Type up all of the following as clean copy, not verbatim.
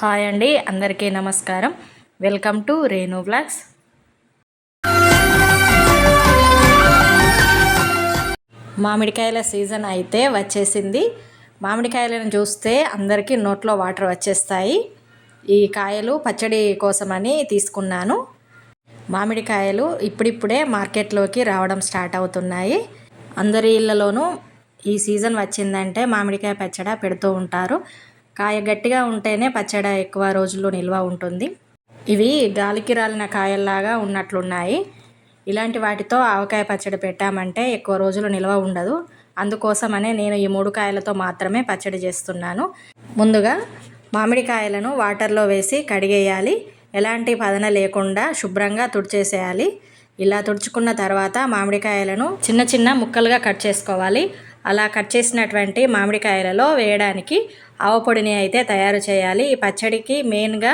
Hi అండి, అందరికీ నమస్కారం. Welcome to Renu vlogs. మామిడికాయల సీజన్ అయితే వచ్చేసింది. మామిడికాయలను చూస్తే అందరికీ నోట్లో వాటర్ వచ్చేస్తాయి. ఈ కాయలు పచ్చడి కోసమని తీసుకున్నాను. మామిడికాయలు ఇప్పుడిప్పుడే మార్కెట్లోకి రావడం స్టార్ట్ అవుతున్నాయి. అందరి ఇళ్ళలోనూ ఈ సీజన్ వచ్చిందంటే మామిడికాయ పచ్చడి పెడుతూ ఉంటారు. కాయ గట్టిగా ఉంటేనే పచ్చడి ఎక్కువ రోజులు నిల్వ ఉంటుంది. ఇవి గాలికి రాలిన కాయల్లాగా ఉన్నట్లున్నాయి. ఇలాంటి వాటితో ఆవకాయ పచ్చడి పెట్టామంటే ఎక్కువ రోజులు నిల్వ ఉండదు. అందుకోసమనే నేను ఈ 3 కాయలతో మాత్రమే పచ్చడి చేస్తున్నాను. ముందుగా మామిడికాయలను వాటర్లో వేసి కడిగేయాలి. ఎలాంటి పదన లేకుండా శుభ్రంగా తుడిచేసేయాలి. ఇలా తుడుచుకున్న తర్వాత మామిడికాయలను చిన్న చిన్న ముక్కలుగా కట్ చేసుకోవాలి. అలా కట్ చేసినటువంటి మామిడికాయలలో వేయడానికి ఆవపొడిని అయితే తయారు చేయాలి. ఈ పచ్చడికి మెయిన్గా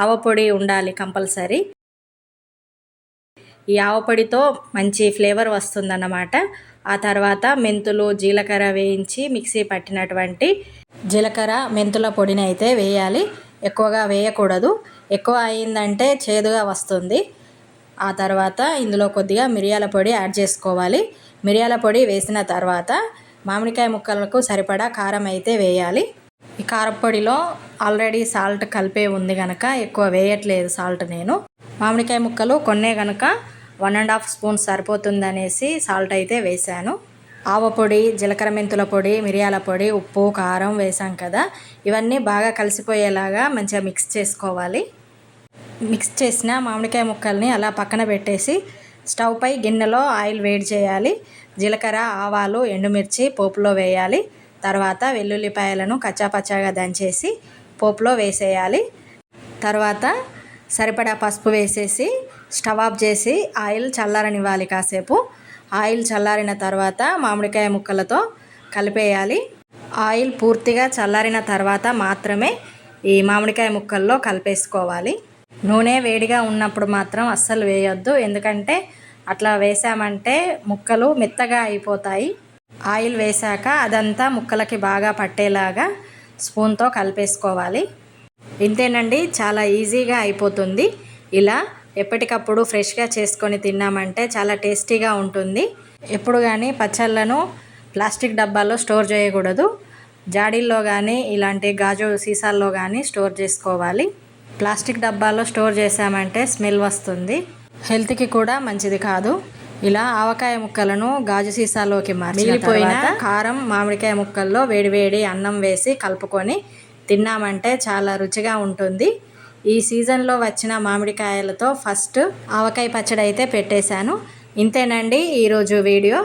ఆవపొడి ఉండాలి కంపల్సరీ. ఈ ఆవపొడితో మంచి ఫ్లేవర్ వస్తుందన్నమాట. ఆ తర్వాత మెంతులు, జీలకర్ర వేయించి మిక్సీ పట్టినటువంటి జీలకర్ర మెంతుల పొడిని అయితే వేయాలి. ఎక్కువగా వేయకూడదు, ఎక్కువ అయిందంటే చేదుగా వస్తుంది. ఆ తర్వాత ఇందులో కొద్దిగా మిరియాల పొడి యాడ్ చేసుకోవాలి. మిరియాల పొడి వేసిన తర్వాత మామిడికాయ ముక్కలకు సరిపడా కారం అయితే వేయాలి. ఈ కారపొడిలో ఆల్రెడీ సాల్ట్ కలిపే ఉంది కనుక ఎక్కువ వేయట్లేదు సాల్ట్. నేను మామిడికాయ ముక్కలు కొన్నే కనుక 1.5 స్పూన్ సరిపోతుందనేసి సాల్ట్ అయితే వేశాను. ఆవపొడి, జీలకర్ర మెంతుల పొడి, మిరియాల పొడి, ఉప్పు, కారం వేసాం కదా, ఇవన్నీ బాగా కలిసిపోయేలాగా మంచిగా మిక్స్ చేసుకోవాలి. మిక్స్ చేసిన మామిడికాయ ముక్కల్ని అలా పక్కన పెట్టేసి స్టవ్ పై గిన్నెలో ఆయిల్ వేడి చేయాలి. జీలకర్ర, ఆవాలు, ఎండుమిర్చి పోపులో వేయాలి. తర్వాత వెల్లుల్లిపాయలను కచ్చాపచ్చాగా దంచేసి పోపులో వేసేయాలి. తర్వాత సరిపడా పసుపు వేసేసి స్టవ్ ఆఫ్ చేసి ఆయిల్ చల్లారనివ్వాలి కాసేపు. ఆయిల్ చల్లారిన తర్వాత మామిడికాయ ముక్కలతో కలిపేయాలి. ఆయిల్ పూర్తిగా చల్లారిన తర్వాత మాత్రమే ఈ మామిడికాయ ముక్కల్లో కలిపేసుకోవాలి. నూనె వేడిగా ఉన్నప్పుడు మాత్రం అస్సలు వేయొద్దు, ఎందుకంటే అట్లా వేసామంటే ముక్కలు మెత్తగా అయిపోతాయి. ఆయిల్ వేశాక అదంతా ముక్కలకి బాగా పట్టేలాగా స్పూన్తో కలిపేసుకోవాలి. ఇంతేనండి, చాలా ఈజీగా అయిపోతుంది. ఇలా ఎప్పటికప్పుడు ఫ్రెష్గా చేసుకొని తిన్నామంటే చాలా టేస్టీగా ఉంటుంది. ఎప్పుడు కానీ పచ్చళ్ళను ప్లాస్టిక్ డబ్బాల్లో స్టోర్ చేయకూడదు. జాడీల్లో కానీ ఇలాంటి గాజు సీసాల్లో కానీ స్టోర్ చేసుకోవాలి. ప్లాస్టిక్ డబ్బాల్లో స్టోర్ చేసామంటే స్మెల్ వస్తుంది, హెల్త్కి కూడా మంచిది కాదు. ఇలా ఆవకాయ ముక్కలను గాజు సీసాలోకి మిగిలిపోయిన కారం మామిడికాయ ముక్కల్లో వేడివేడి అన్నం వేసి కలుపుకొని తిన్నామంటే చాలా రుచిగా ఉంటుంది. ఈ సీజన్లో వచ్చిన మామిడికాయలతో ఫస్ట్ ఆవకాయ పచ్చడి అయితే పెట్టేశాను. ఇంతేనండి ఈరోజు వీడియో.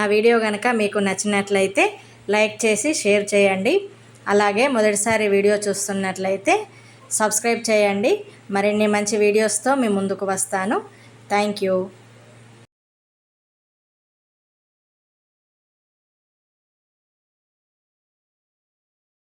నా వీడియో కనుక మీకు నచ్చినట్లయితే లైక్ చేసి షేర్ చేయండి. అలాగే మొదటిసారి వీడియో చూస్తున్నట్లయితే సబ్స్క్రైబ్ చేయండి. మరిన్ని మంచి వీడియోస్తో మీ ముందుకు వస్తాను. Thank you.